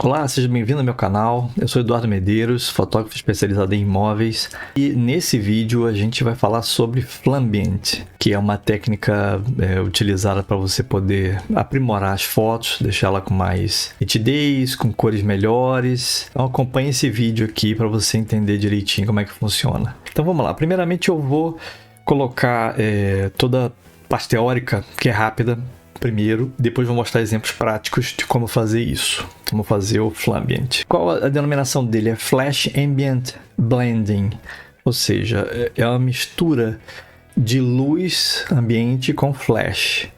Olá, seja bem-vindo ao meu canal. Eu sou Eduardo Medeiros, fotógrafo especializado em imóveis, e nesse vídeo a gente vai falar sobre Flambient, que é uma técnica utilizada para você poder aprimorar as fotos, deixá-la com mais nitidez, com cores melhores. Então acompanhe esse vídeo aqui para você entender direitinho como é que funciona. Então vamos lá. Primeiramente eu vou colocar toda a parte teórica, que é rápida, primeiro, depois vou mostrar exemplos práticos de como fazer isso, como fazer o Flambient. Qual a denominação dele? É Flash Ambient Blending, ou seja, é uma mistura de luz ambiente com flash.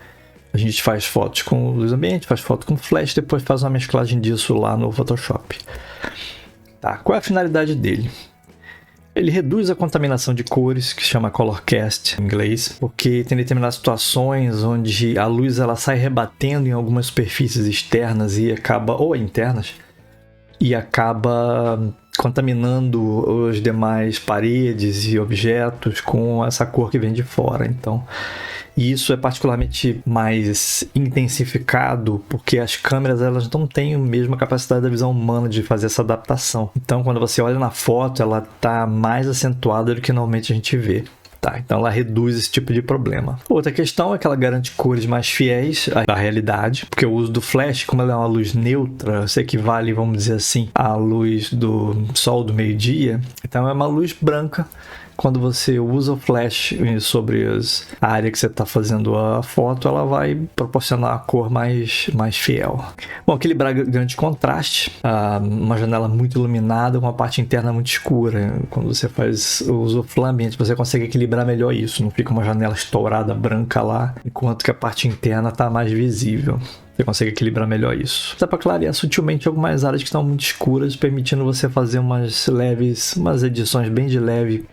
A gente faz fotos com luz ambiente, faz foto com flash, depois faz uma mesclagem disso lá no Photoshop. Tá, qual é a finalidade dele? Ele reduz a contaminação de cores, que se chama color cast em inglês, porque tem determinadas situações onde a luz ela sai rebatendo em algumas superfícies externas e acaba, ou internas, e acaba contaminando as demais paredes e objetos com essa cor que vem de fora. Então, isso é particularmente mais intensificado porque as câmeras elas não têm a mesma capacidade da visão humana de fazer essa adaptação. Então, quando você olha na foto, ela está mais acentuada do que normalmente a gente vê. Tá, então ela reduz esse tipo de problema. Outra questão é que ela garante cores mais fiéis à realidade, porque o uso do flash, como ela é uma luz neutra, se equivale, vamos dizer assim, à luz do sol do meio-dia, então é uma luz branca. Quando você usa o flash sobre a área que você está fazendo a foto, ela vai proporcionar a cor mais fiel. Bom, equilibrar grande contraste, uma janela muito iluminada com a parte interna muito escura. Quando você usa o Flambient, você consegue equilibrar melhor isso. Não fica uma janela estourada branca lá, enquanto que a parte interna está mais visível. Você consegue equilibrar melhor isso. Dá para clarear sutilmente algumas áreas que estão muito escuras, permitindo você fazer umas edições bem de leve,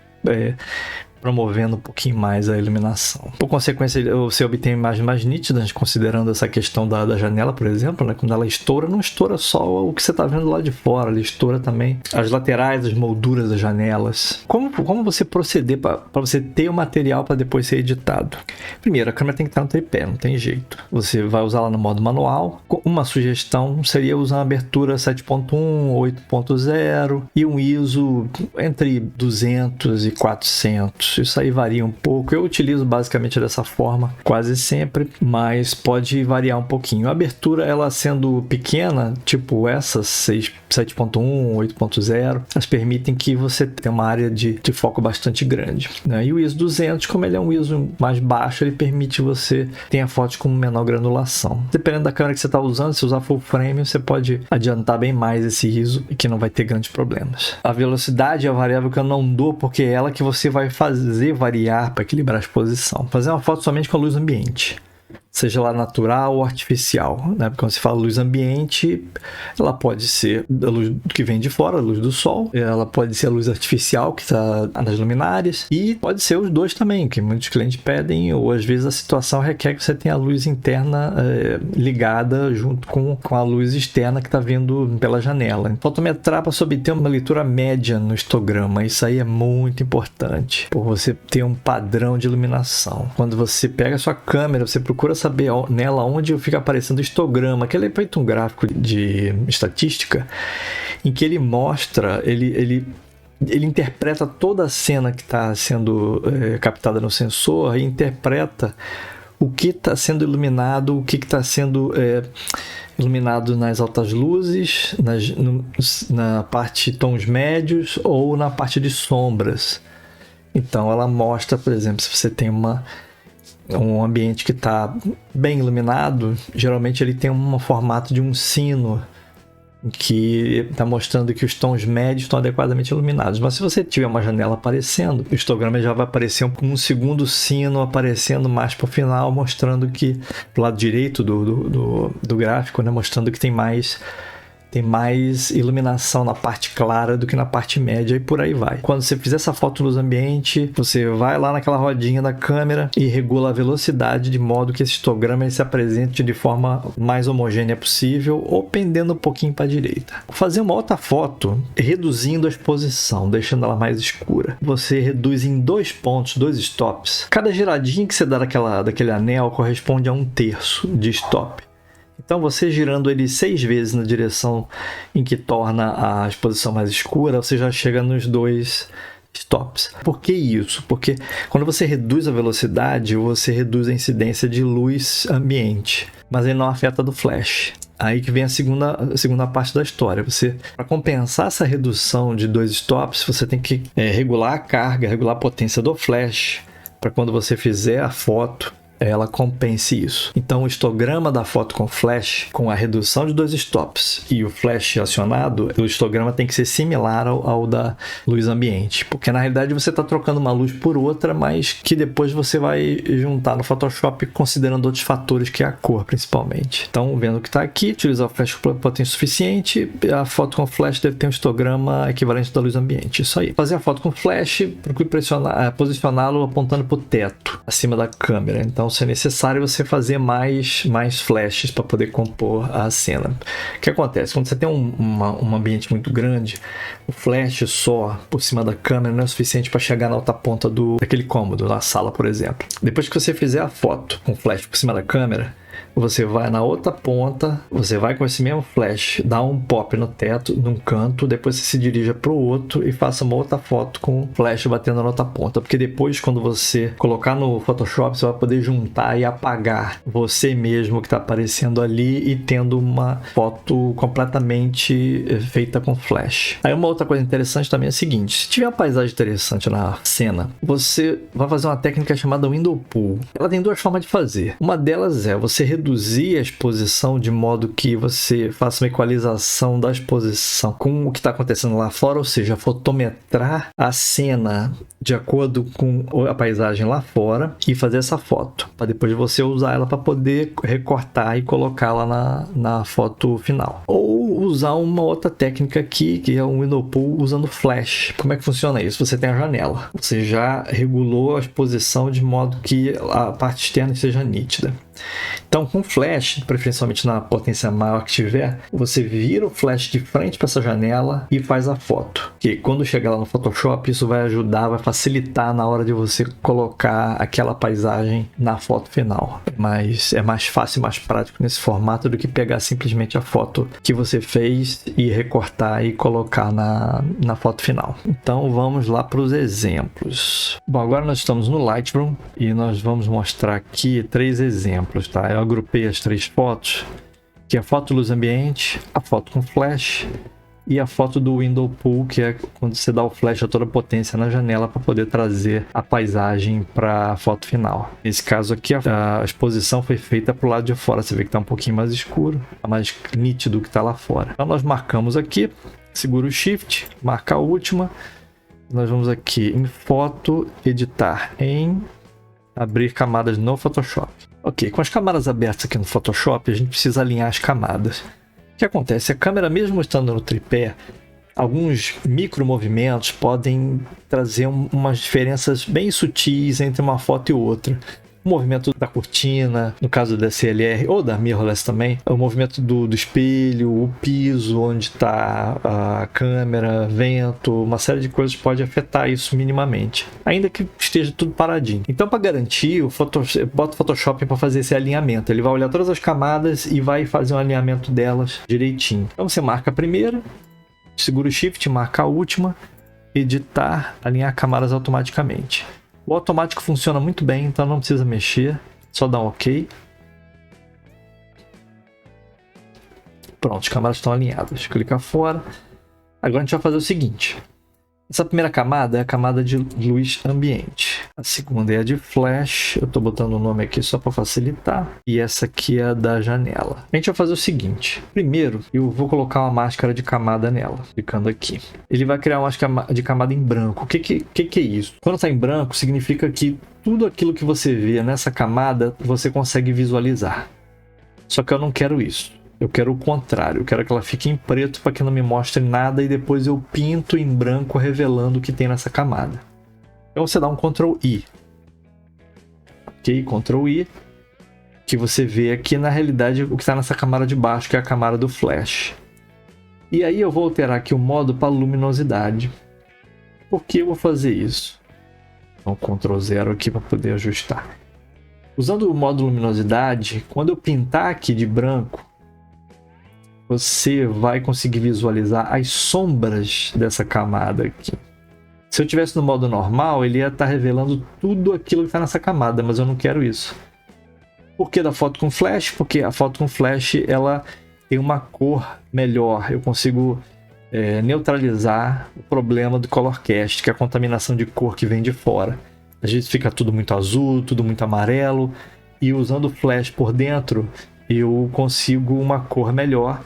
promovendo um pouquinho mais a iluminação. Por consequência, você obtém imagens mais nítidas, considerando essa questão da janela, por exemplo, né? Quando ela estoura, não estoura só o que você está vendo lá de fora, ela estoura também as laterais, as molduras das janelas. Como você proceder para você ter o material para depois ser editado? Primeiro, a câmera tem que estar no tripé, não tem jeito. Você vai usar ela no modo manual. Uma sugestão seria usar uma abertura 7.1, 8.0 e um ISO entre 200 e 400. Isso aí varia um pouco. Eu utilizo basicamente dessa forma quase sempre, mas pode variar um pouquinho. A abertura, ela sendo pequena, tipo essas 7.1, 8.0, elas permitem que você tenha uma área de foco bastante grande, né? E o ISO 200, como ele é um ISO mais baixo, ele permite você ter a foto com menor granulação. Dependendo da câmera que você está usando, se usar full frame, você pode adiantar bem mais esse ISO e que não vai ter grandes problemas. A velocidade é a variável que eu não dou, porque é ela que você vai fazer variar para equilibrar a exposição. Fazer uma foto somente com a luz ambiente, seja lá natural ou artificial, né? Porque quando se fala luz ambiente, ela pode ser a luz que vem de fora, a luz do sol, ela pode ser a luz artificial que está nas luminárias, e pode ser os dois também, que muitos clientes pedem, ou às vezes a situação requer que você tenha a luz interna ligada junto com a luz externa que está vindo pela janela. Fotometrar para obter uma leitura média no histograma, isso aí é muito importante, por você ter um padrão de iluminação. Quando você pega a sua câmera, você procura saber nela onde fica aparecendo o histograma, que ele é feito um gráfico de estatística, em que ele mostra, ele interpreta toda a cena que está sendo captada no sensor, e interpreta o que está sendo iluminado, o que está sendo iluminado nas altas luzes, na parte de tons médios ou na parte de sombras. Então ela mostra, por exemplo, se você tem um ambiente que está bem iluminado, geralmente ele tem um formato de um sino, que está mostrando que os tons médios estão adequadamente iluminados. Mas se você tiver uma janela aparecendo, o histograma já vai aparecer um segundo sino aparecendo mais para o final, mostrando que, do lado direito do gráfico, né, mostrando que tem mais iluminação na parte clara do que na parte média, e por aí vai. Quando você fizer essa foto luz ambiente, você vai lá naquela rodinha da câmera e regula a velocidade de modo que esse histograma se apresente de forma mais homogênea possível, ou pendendo um pouquinho para a direita. Fazer uma outra foto reduzindo a exposição, deixando ela mais escura. Você reduz em 2 pontos, 2 stops. Cada giradinha que você dá daquele anel corresponde a 1/3 de stop. Então você girando ele 6 vezes na direção em que torna a exposição mais escura, você já chega nos 2 stops. Por que isso? Porque quando você reduz a velocidade, você reduz a incidência de luz ambiente, mas ele não afeta do flash. Aí que vem a segunda parte da história. Para compensar essa redução de 2 stops, você tem que regular a carga, regular a potência do flash, para quando você fizer a foto, ela compense isso. Então o histograma da foto com flash, com a redução de 2 stops e o flash acionado, o histograma tem que ser similar ao da luz ambiente, porque na realidade você está trocando uma luz por outra, mas que depois você vai juntar no Photoshop considerando outros fatores, que é a cor principalmente. Então, vendo que está aqui, utilizar o flash com potência suficiente, a foto com flash deve ter um histograma equivalente da luz ambiente. Isso aí. Fazer a foto com flash, procure posicioná-lo apontando para o teto, acima da câmera. Então, se é necessário, você fazer mais flashes para poder compor a cena. O que acontece? Quando você tem um ambiente muito grande, o flash só por cima da câmera não é suficiente para chegar na outra ponta daquele cômodo, na sala, por exemplo. Depois que você fizer a foto com flash por cima da câmera, você vai na outra ponta, você vai com esse mesmo flash, dá um pop no teto, num canto, depois você se dirija para o outro e faça uma outra foto com flash batendo na outra ponta. Porque depois, quando você colocar no Photoshop, você vai poder juntar e apagar você mesmo que está aparecendo ali e tendo uma foto completamente feita com flash. Aí uma outra coisa interessante também é a seguinte: se tiver uma paisagem interessante na cena, você vai fazer uma técnica chamada Window Pull. Ela tem 2 formas de fazer. Uma delas é você reduzir a exposição de modo que você faça uma equalização da exposição com o que está acontecendo lá fora, ou seja, fotometrar a cena de acordo com a paisagem lá fora e fazer essa foto, para depois você usar ela para poder recortar e colocá-la na foto final. Ou usar uma outra técnica aqui, que é um Window Pull usando flash. Como é que funciona isso? Você tem a janela, você já regulou a exposição de modo que a parte externa seja nítida. Então, com flash, preferencialmente na potência maior que tiver, você vira o flash de frente para essa janela e faz a foto. Que quando chegar lá no Photoshop, isso vai ajudar, vai facilitar na hora de você colocar aquela paisagem na foto final. Mas é mais fácil e mais prático nesse formato do que pegar simplesmente a foto que você fez e recortar e colocar na foto final. Então, vamos lá para os exemplos. Bom, agora nós estamos no Lightroom e nós vamos mostrar aqui 3 exemplos, tá? Eu agrupei as 3 fotos, que é a foto luz ambiente, a foto com flash e a foto do Window Pull, que é quando você dá o flash a toda potência na janela para poder trazer a paisagem para a foto final. Nesse caso aqui, a exposição foi feita para o lado de fora. Você vê que está um pouquinho mais escuro, está mais nítido que está lá fora. Então nós marcamos aqui, segura o Shift, marca a última. Nós vamos aqui em foto, editar em abrir camadas no Photoshop. Ok, com as camadas abertas aqui no Photoshop, a gente precisa alinhar as camadas. O que acontece? A câmera, mesmo estando no tripé, alguns micro movimentos podem trazer umas diferenças bem sutis entre uma foto e outra. O movimento da cortina, no caso da DSLR ou da mirrorless também, o movimento do espelho, o piso onde está a câmera, vento, uma série de coisas pode afetar isso minimamente, ainda que esteja tudo paradinho. Então, para garantir, bota o Photoshop para fazer esse alinhamento. Ele vai olhar todas as camadas e vai fazer um alinhamento delas direitinho. Então você marca a primeira, segura o Shift, marca a última, editar, alinhar camadas automaticamente. O automático funciona muito bem, então não precisa mexer, só dá um OK. Pronto, as camadas estão alinhadas. Clica fora. Agora a gente vai fazer o seguinte. Essa primeira camada é a camada de luz ambiente. A segunda é a de flash. Eu estou botando o nome aqui só para facilitar. E essa aqui é a da janela. A gente vai fazer o seguinte. Primeiro, eu vou colocar uma máscara de camada nela. Clicando aqui. Ele vai criar uma máscara de camada em branco. O que é isso? Quando está em branco, significa que tudo aquilo que você vê nessa camada, você consegue visualizar. Só que eu não quero isso. Eu quero o contrário, eu quero que ela fique em preto para que não me mostre nada e depois eu pinto em branco revelando o que tem nessa camada. Então você dá um Ctrl I. Ok, Ctrl I. Que você vê aqui na realidade o que está nessa camada de baixo, que é a camada do flash. E aí eu vou alterar aqui o modo para luminosidade. Por que eu vou fazer isso? Então Ctrl 0 aqui para poder ajustar. Usando o modo luminosidade, quando eu pintar aqui de branco, você vai conseguir visualizar as sombras dessa camada aqui. Se eu tivesse no modo normal, ele ia estar revelando tudo aquilo que está nessa camada, mas eu não quero isso. Por que da foto com flash? Porque a foto com flash ela tem uma cor melhor. Eu consigo neutralizar o problema do color cast, que é a contaminação de cor que vem de fora. Às vezes fica tudo muito azul, tudo muito amarelo, e usando o flash por dentro, eu consigo uma cor melhor.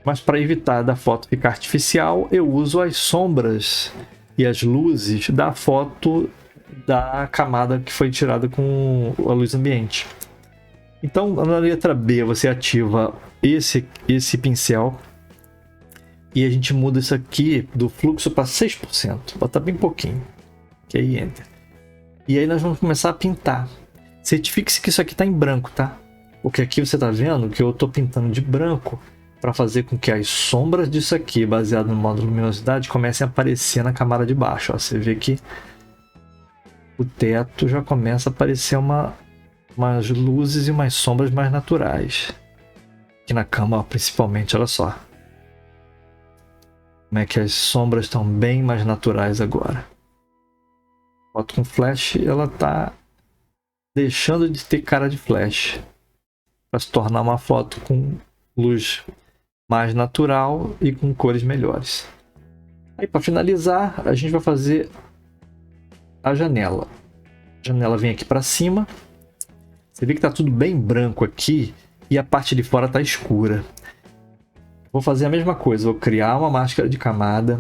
Mas para evitar da foto ficar artificial, eu uso as sombras e as luzes da foto da camada que foi tirada com a luz ambiente. Então, na letra B, você ativa esse pincel e a gente muda isso aqui do fluxo para 6%. Bota bem pouquinho. Que aí Enter. E aí nós vamos começar a pintar. Certifique-se que isso aqui está em branco, tá? Porque aqui você está vendo que eu estou pintando de branco para fazer com que as sombras disso aqui, baseado no modo luminosidade, comecem a aparecer na camada de baixo. Ó, você vê que o teto já começa a aparecer umas luzes e umas sombras mais naturais. Aqui na cama, ó, principalmente, olha só. Como é que as sombras estão bem mais naturais agora. A foto com flash, ela tá deixando de ter cara de flash para se tornar uma foto com luz mais natural e com cores melhores. Aí, para finalizar, a gente vai fazer a janela. A janela vem aqui para cima. Você vê que está tudo bem branco aqui e a parte de fora está escura. Vou fazer a mesma coisa, vou criar uma máscara de camada.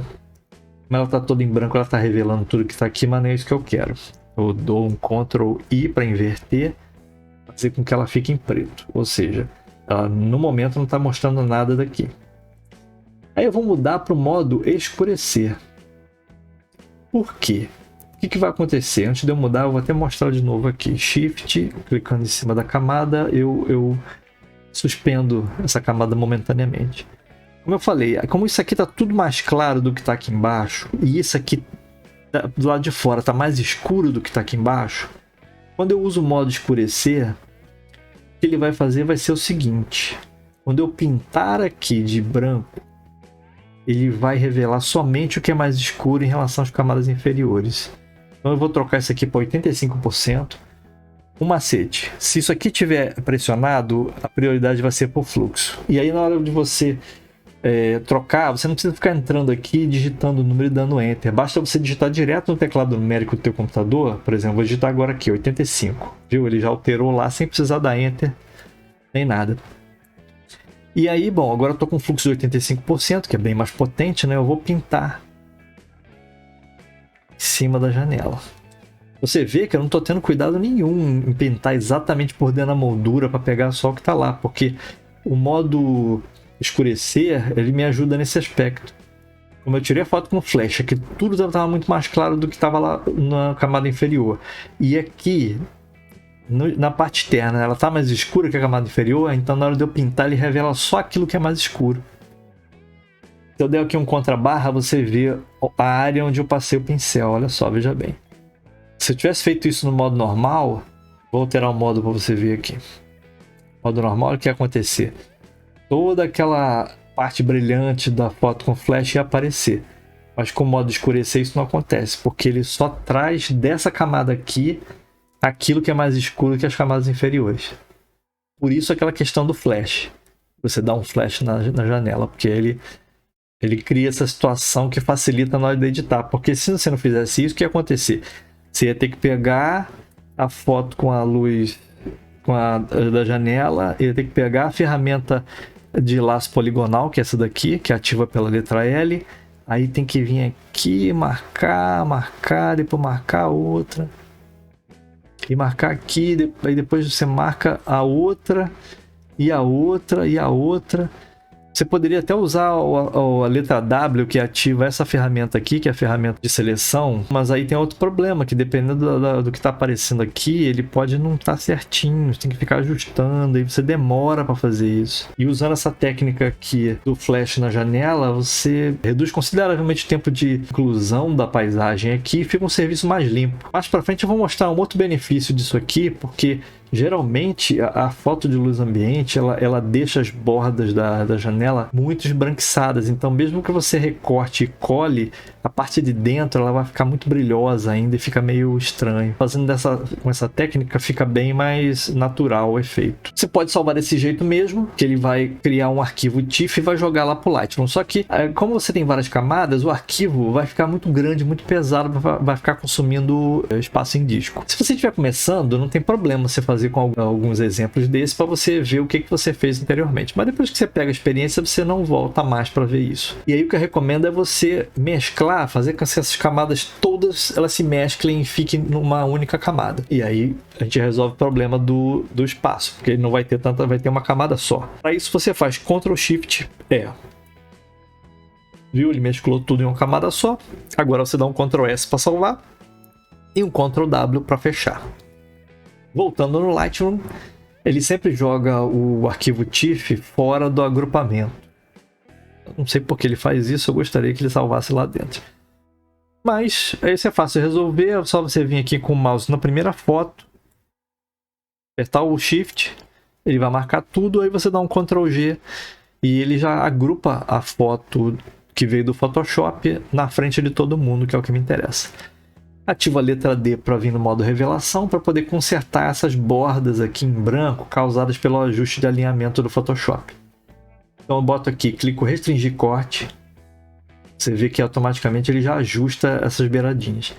Como ela está toda em branco, ela está revelando tudo que está aqui, mas não é isso que eu quero. Eu dou um Ctrl I para inverter, fazer com que ela fique em preto. Ou seja, ela no momento não está mostrando nada daqui. Aí eu vou mudar para o modo escurecer. Por quê? O que vai acontecer? Antes de eu mudar, eu vou até mostrar de novo aqui. Shift, clicando em cima da camada, eu suspendo essa camada momentaneamente. Como eu falei, como isso aqui está tudo mais claro do que está aqui embaixo, e isso aqui do lado de fora está mais escuro do que está aqui embaixo, quando eu uso o modo escurecer, o que ele vai fazer vai ser o seguinte. Quando eu pintar aqui de branco, ele vai revelar somente o que é mais escuro em relação às camadas inferiores. Então eu vou trocar isso aqui para 85%. Um macete. Se isso aqui estiver pressionado, a prioridade vai ser por fluxo. E aí na hora de você trocar, você não precisa ficar entrando aqui, digitando o número e dando Enter. Basta você digitar direto no teclado numérico do teu computador. Por exemplo, vou digitar agora aqui, 85. Viu? Ele já alterou lá sem precisar dar Enter, nem nada. E aí, bom, agora eu estou com um fluxo de 85%, que é bem mais potente, né? Eu vou pintar em cima da janela. Você vê que eu não estou tendo cuidado nenhum em pintar exatamente por dentro da moldura para pegar só o que está lá, porque o modo escurecer, ele me ajuda nesse aspecto. Como eu tirei a foto com flash, que tudo estava muito mais claro do que estava lá na camada inferior. E aqui, na parte externa, ela está mais escura que a camada inferior, então na hora de eu pintar, ele revela só aquilo que é mais escuro. Se eu der aqui um contrabarra, você vê a área onde eu passei o pincel. Olha só, veja bem. Se eu tivesse feito isso no modo normal, vou alterar o modo para você ver aqui. Modo normal, o que ia acontecer? Toda aquela parte brilhante da foto com flash ia aparecer. Mas com o modo escurecer isso não acontece, porque ele só traz dessa camada aqui aquilo que é mais escuro que as camadas inferiores. Por isso aquela questão do flash. Você dá um flash na janela, porque ele cria essa situação que facilita na hora de editar. Porque se você não fizesse isso, o que ia acontecer? Você ia ter que pegar a foto com a luz da janela, ia ter que pegar a ferramenta de laço poligonal, que é essa daqui, que é ativa pela letra L. Aí tem que vir aqui, marcar, depois marcar outra. E marcar aqui, aí depois você marca a outra, e a outra, e a outra. Você poderia até usar a letra W, que ativa essa ferramenta aqui, que é a ferramenta de seleção, mas aí tem outro problema, que dependendo do que está aparecendo aqui, ele pode não estar certinho, você tem que ficar ajustando, aí você demora para fazer isso. E usando essa técnica aqui do flash na janela, você reduz consideravelmente o tempo de inclusão da paisagem aqui e fica um serviço mais limpo. Mais para frente eu vou mostrar um outro benefício disso aqui, porque geralmente a foto de luz ambiente ela deixa as bordas da janela muito esbranquiçadas, então mesmo que você recorte e cole, a parte de dentro ela vai ficar muito brilhosa ainda e fica meio estranho. Fazendo com essa técnica fica bem mais natural o efeito. Você pode salvar desse jeito mesmo, que ele vai criar um arquivo TIFF e vai jogar lá pro Lightroom. Só que como você tem várias camadas, o arquivo vai ficar muito grande, muito pesado, vai ficar consumindo espaço em disco. Se você estiver começando, não tem problema você fazer com alguns exemplos desses para você ver o que você fez anteriormente. Mas depois que você pega a experiência, você não volta mais para ver isso. E aí o que eu recomendo é você mesclar, fazer com que essas camadas todas elas se mesclem e fiquem numa única camada. E aí a gente resolve o problema do espaço, porque ele não vai ter tanta, vai ter uma camada só. Para isso você faz Ctrl Shift E. Viu? Ele mesclou tudo em uma camada só. Agora você dá um Ctrl S para salvar e um Ctrl W para fechar. Voltando no Lightroom, ele sempre joga o arquivo TIFF fora do agrupamento. Não sei por que ele faz isso, eu gostaria que ele salvasse lá dentro. Mas isso é fácil de resolver, é só você vir aqui com o mouse na primeira foto, apertar o Shift, ele vai marcar tudo, aí você dá um Ctrl G e ele já agrupa a foto que veio do Photoshop na frente de todo mundo, que é o que me interessa. Ativo a letra D para vir no modo revelação, para poder consertar essas bordas aqui em branco causadas pelo ajuste de alinhamento do Photoshop. Então eu boto aqui, clico restringir corte, você vê que automaticamente ele já ajusta essas beiradinhas.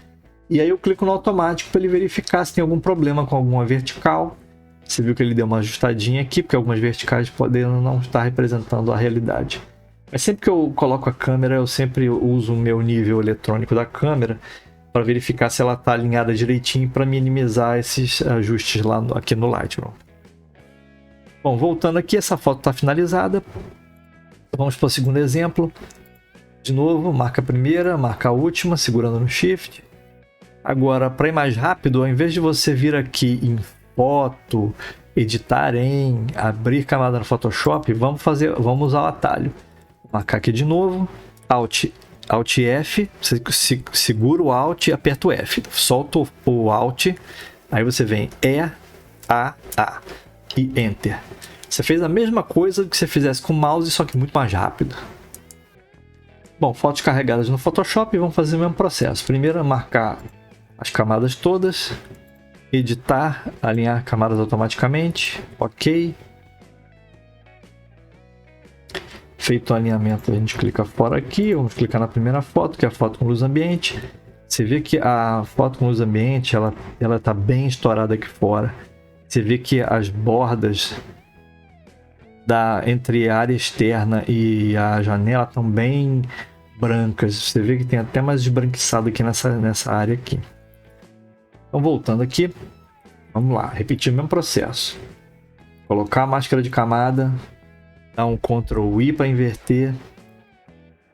E aí eu clico no automático para ele verificar se tem algum problema com alguma vertical. Você viu que ele deu uma ajustadinha aqui, porque algumas verticais podem não estar representando a realidade. Mas sempre que eu coloco a câmera, eu sempre uso o meu nível eletrônico da câmera para verificar se ela está alinhada direitinho para minimizar esses ajustes lá aqui no Lightroom. Bom, voltando aqui, essa foto está finalizada. Vamos para o segundo exemplo. De novo, marca a primeira, marca a última, segurando no Shift. Agora, para ir mais rápido, ao invés de você vir aqui em Foto, Editar em, Abrir camada no Photoshop, vamos usar o atalho. Marcar aqui de novo, Alt F, você segura o Alt e aperta o F. Solta o Alt, aí você vem A e Enter. Você fez a mesma coisa que você fizesse com o mouse, só que muito mais rápido. Bom, fotos carregadas no Photoshop, vamos fazer o mesmo processo. Primeiro, marcar as camadas todas, editar, alinhar camadas automaticamente, ok. Feito o alinhamento, a gente clica fora aqui, vamos clicar na primeira foto, que é a foto com luz ambiente. Você vê que a foto com luz ambiente, ela está bem estourada aqui fora. Você vê que as bordas entre a área externa e a janela estão bem brancas. Você vê que tem até mais esbranquiçado aqui nessa área aqui. Então voltando aqui, vamos lá, repetir o mesmo processo. Colocar a máscara de camada, dar um Ctrl I para inverter,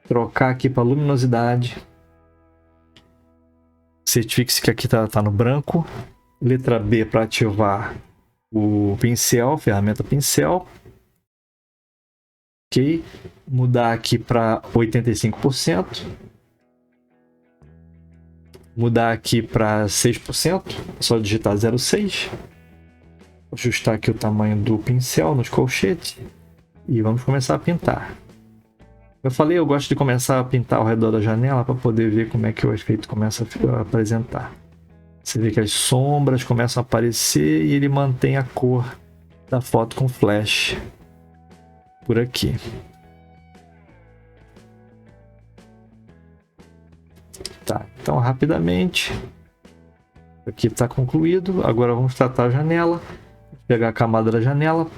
trocar aqui para luminosidade, certifique-se que aqui tá no branco, letra B para ativar o pincel, ferramenta pincel, ok, mudar aqui para 85%, mudar aqui para 6%, só digitar 0,6, ajustar aqui o tamanho do pincel nos colchetes e vamos começar a pintar. Eu falei, eu gosto de começar a pintar ao redor da janela para poder ver como é que o efeito começa a apresentar. Você vê que as sombras começam a aparecer e ele mantém a cor da foto com flash por aqui. Tá, então rapidamente, aqui está concluído. Agora vamos tratar a janela, pegar a camada da janela,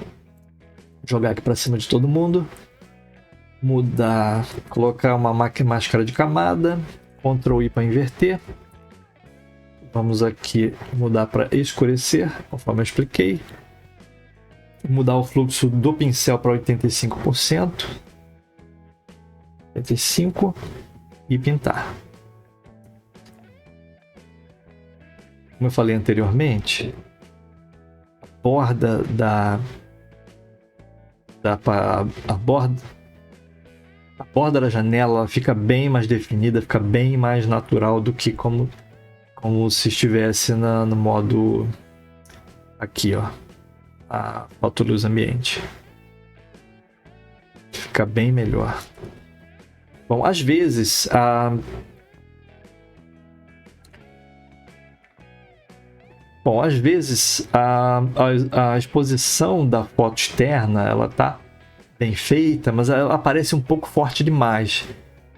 jogar aqui para cima de todo mundo, mudar, colocar uma máscara de camada, Ctrl I para inverter. Vamos aqui mudar para escurecer, conforme eu expliquei. Mudar o fluxo do pincel para 85%. 85% e pintar. Como eu falei anteriormente, a borda a borda da janela fica bem mais definida, fica bem mais natural do que como se estivesse no modo aqui, ó, a fotoluz ambiente. Fica bem melhor. Bom, às vezes a exposição da foto externa, ela tá bem feita, mas ela aparece um pouco forte demais.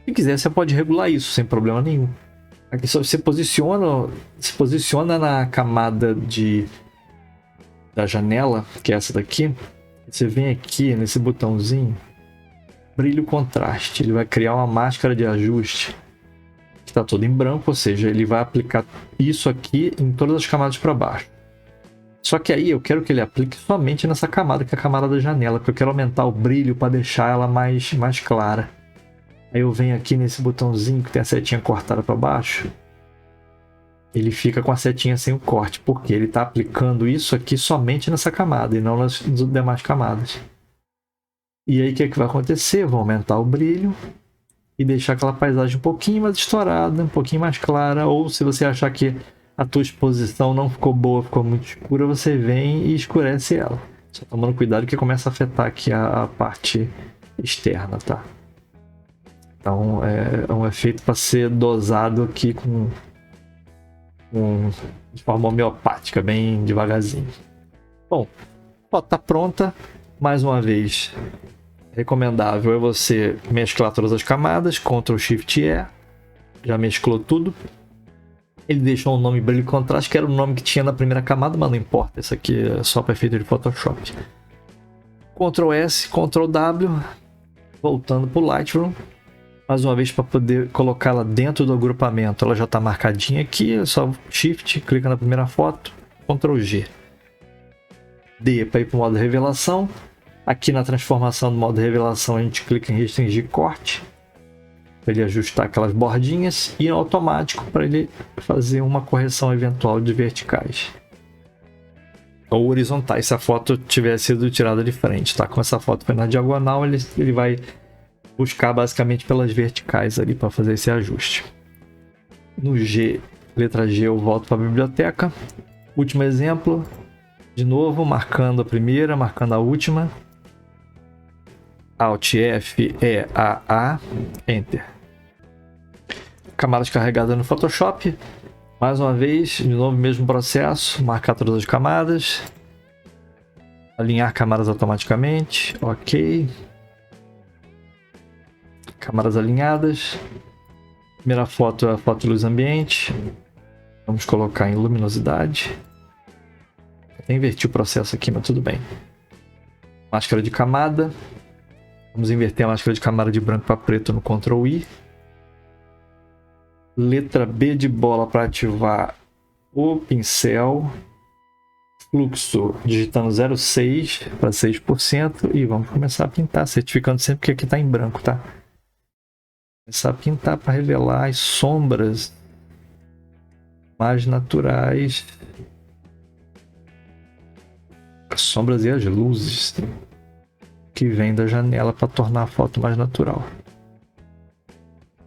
Se quiser, você pode regular isso sem problema nenhum. Aqui só você se posiciona na camada da janela, que é essa daqui. Você vem aqui nesse botãozinho, brilho contraste. Ele vai criar uma máscara de ajuste que está toda em branco, ou seja, ele vai aplicar isso aqui em todas as camadas para baixo. Só que aí eu quero que ele aplique somente nessa camada, que é a camada da janela, porque eu quero aumentar o brilho para deixar ela mais clara. Aí eu venho aqui nesse botãozinho que tem a setinha cortada para baixo. Ele fica com a setinha sem o corte, porque ele está aplicando isso aqui somente nessa camada e não nas demais camadas. E aí o que é que vai acontecer? Eu vou aumentar o brilho e deixar aquela paisagem um pouquinho mais estourada, um pouquinho mais clara. Ou se você achar que a tua exposição não ficou boa, ficou muito escura, você vem e escurece ela. Só tomando cuidado que começa a afetar aqui a parte externa, tá? Então é um efeito para ser dosado aqui de forma homeopática, bem devagarzinho. Bom, a foto está pronta. Mais uma vez, recomendável é você mesclar todas as camadas, Ctrl Shift E, já mesclou tudo. Ele deixou um nome brilho contraste, que era o nome que tinha na primeira camada, mas não importa, isso aqui é só para efeito de Photoshop. Ctrl S, Ctrl W, voltando para o Lightroom. Mais uma vez, para poder colocá-la dentro do agrupamento, ela já está marcadinha aqui, é só Shift, clica na primeira foto, Ctrl G. D para ir para o modo revelação. Aqui na transformação do modo revelação, a gente clica em restringir corte, para ele ajustar aquelas bordinhas, e automático para ele fazer uma correção eventual de verticais ou horizontais, se a foto tiver sido tirada de frente, tá? Como essa foto foi na diagonal, ele vai buscar basicamente pelas verticais ali para fazer esse ajuste. No G, letra G, eu volto para a biblioteca. Último exemplo, de novo, marcando a primeira, marcando a última. Alt F, E, A, Enter. Camadas carregadas no Photoshop. Mais uma vez, de novo, mesmo processo, marcar todas as camadas. Alinhar camadas automaticamente, ok. Camadas alinhadas. Primeira foto é a foto de luz ambiente. Vamos colocar em luminosidade. Até inverti o processo aqui, mas tudo bem. Máscara de camada. Vamos inverter a máscara de camada de branco para preto no Ctrl I. Letra B de bola para ativar o pincel. Fluxo digitando 0,6 para 6%. E vamos começar a pintar, certificando sempre que aqui está em branco, tá? Começar a pintar para revelar as sombras mais naturais. As sombras e as luzes que vêm da janela para tornar a foto mais natural.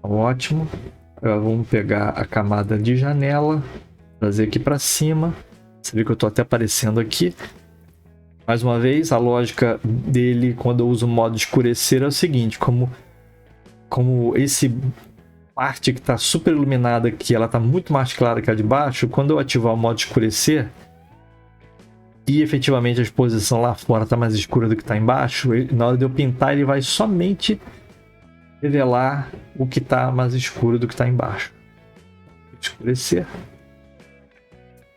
Ótimo. Agora vamos pegar a camada de janela, trazer aqui para cima. Você vê que eu estou até aparecendo aqui. Mais uma vez, a lógica dele quando eu uso o modo escurecer é o seguinte: como esse parte que está super iluminada aqui, ela está muito mais clara que a de baixo, quando eu ativar o modo escurecer e efetivamente a exposição lá fora está mais escura do que está embaixo, na hora de eu pintar ele vai somente revelar o que está mais escuro do que está embaixo. Escurecer.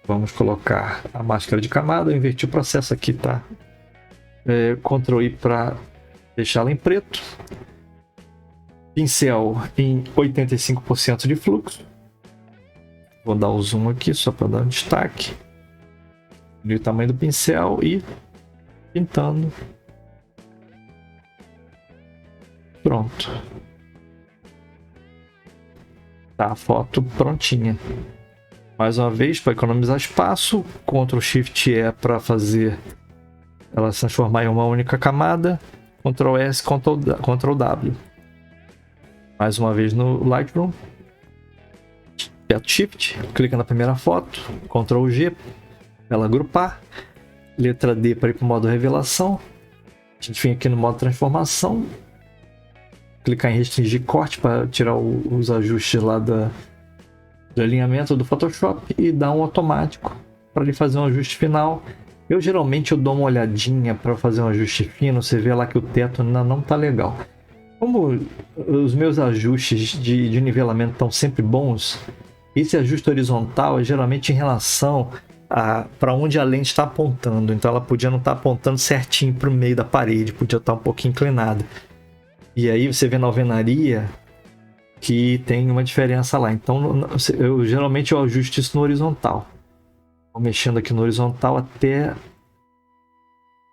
Vamos colocar a máscara de camada, eu inverti o processo aqui, tá? Ctrl I para deixá-la em preto. Pincel em 85% de fluxo. Vou dar o zoom aqui só para dar um destaque. O tamanho do pincel e pintando. Pronto. Tá a foto prontinha. Mais uma vez, para economizar espaço, Ctrl Shift E para fazer ela se transformar em uma única camada. Ctrl S, Ctrl W. Mais uma vez no Lightroom. Aperto Shift, clica na primeira foto, Ctrl G, ela agrupar. Letra D para ir para o modo revelação. A gente vem aqui no modo transformação. Clicar em restringir corte para tirar os ajustes lá do alinhamento do Photoshop e dar um automático para ele fazer um ajuste final. Eu geralmente dou uma olhadinha para fazer um ajuste fino. Você vê lá que o teto ainda não está legal. Como os meus ajustes de nivelamento estão sempre bons, esse ajuste horizontal é geralmente em relação para onde a lente está apontando. Então ela podia não estar apontando certinho para o meio da parede, podia estar um pouquinho inclinada. E aí você vê na alvenaria que tem uma diferença lá. Então geralmente eu ajusto isso no horizontal. Vou mexendo aqui no horizontal até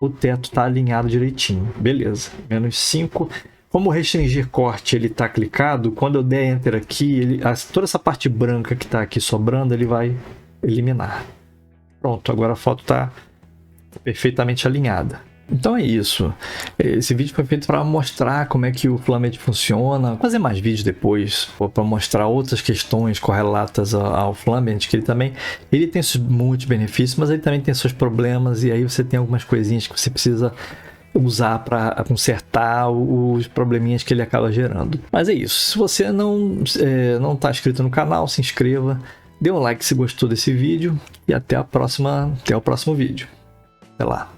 o teto estar alinhado direitinho. Beleza, menos 5. Como restringir corte ele está clicado, quando eu der Enter aqui, toda essa parte branca que está aqui sobrando, ele vai eliminar. Pronto, agora a foto está perfeitamente alinhada. Então é isso. Esse vídeo foi feito para mostrar como é que o Flambant funciona. Vou fazer mais vídeos depois para mostrar outras questões correlatas ao Flambant, que ele tem muitos benefícios, mas ele também tem seus problemas, e aí você tem algumas coisinhas que você precisa usar para consertar os probleminhas que ele acaba gerando. Mas é isso. Se você não está inscrito no canal, se inscreva, dê um like se gostou desse vídeo e até o próximo vídeo. Até lá.